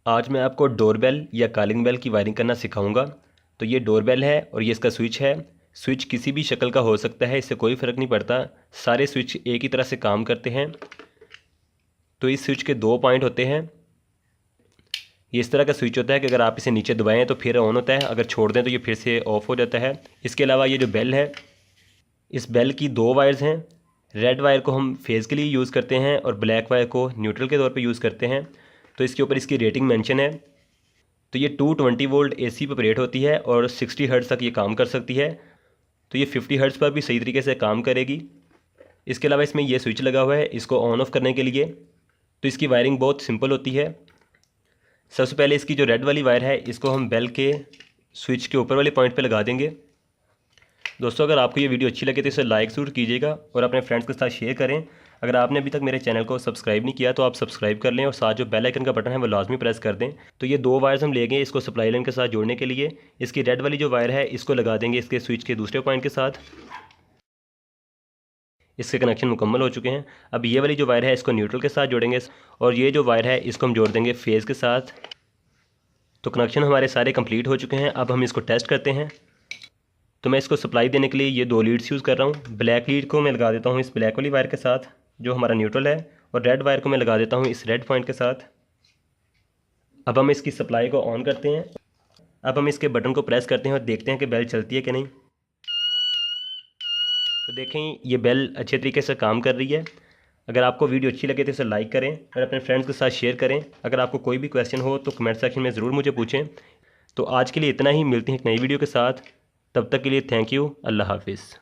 आज मैं आपको डोरबेल या कॉलिंग बेल की वायरिंग करना सिखाऊंगा। तो ये डोरबेल है और ये इसका स्विच है। स्विच किसी भी शक्ल का हो सकता है, इससे कोई फ़र्क नहीं पड़ता। सारे स्विच एक ही तरह से काम करते हैं। तो इस स्विच के दो पॉइंट होते हैं। ये इस तरह का स्विच होता है कि अगर आप इसे नीचे दबाएं तो फिर ऑन होता है, अगर छोड़ दें तो ये फिर से ऑफ हो जाता है। इसके अलावा ये जो बेल है, इस बेल की दो वायर्स हैं। रेड वायर को हम फेज़ के लिए यूज़ करते हैं और ब्लैक वायर को न्यूट्रल के तौर पे यूज़ करते हैं। तो इसके ऊपर इसकी रेटिंग मेंशन है। तो ये 220 वोल्ट एसी पे ऑपरेट होती है और 60 हर्ट्ज़ तक ये काम कर सकती है। तो ये 50 हर्ट्ज़ पर भी सही तरीके से काम करेगी। इसके अलावा इसमें ये स्विच लगा हुआ है इसको ऑन ऑफ करने के लिए। तो इसकी वायरिंग बहुत सिंपल होती है। सबसे पहले इसकी जो रेड वाली वायर है इसको हम बेल के स्विच के ऊपर वाले पॉइंट पे लगा देंगे। दोस्तों, अगर आपको ये वीडियो अच्छी लगे तो इसे लाइक ज़रूर कीजिएगा और अपने फ्रेंड्स के साथ शेयर करें। अगर आपने अभी तक मेरे चैनल को सब्सक्राइब नहीं किया तो आप सब्सक्राइब कर लें और साथ जो बेल आइकन का बटन है वो लाजमी प्रेस कर दें। तो ये दो वायर्स हम लेंगे इसको सप्लाई लाइन के साथ जोड़ने के लिए। इसकी रेड वाली जो वायर है इसको लगा देंगे इसके स्विच के दूसरे पॉइंट के साथ। इसके कनेक्शन मुकम्मल हो चुके हैं। अब ये वाली जो वायर है इसको न्यूट्रल के साथ जोड़ेंगे और ये जो वायर है इसको हम जोड़ देंगे फेज़ के साथ। तो कनेक्शन हमारे सारे कंप्लीट हो चुके हैं। अब हम इसको टेस्ट करते हैं। तो मैं इसको सप्लाई देने के लिए ये दो लीड्स यूज़ कर रहा हूँ। ब्लैक लीड को मैं लगा देता हूँ इस ब्लैक वाली वायर के साथ जो हमारा न्यूट्रल है, और रेड वायर को मैं लगा देता हूँ इस रेड पॉइंट के साथ। अब हम इसकी सप्लाई को ऑन करते हैं। अब हम इसके बटन को प्रेस करते हैं और देखते हैं कि बेल चलती है कि नहीं। तो देखें ये बेल अच्छे तरीके से काम कर रही है। अगर आपको वीडियो अच्छी लगे तो इसे लाइक करें और अपने फ्रेंड्स के साथ शेयर करें। अगर आपको कोई भी क्वेश्चन हो तो कमेंट सेक्शन में ज़रूर मुझे पूछें। तो आज के लिए इतना ही, मिलते हैं एक नई वीडियो के साथ। तब तक के लिए थैंक यू। अल्लाह हाफिज़।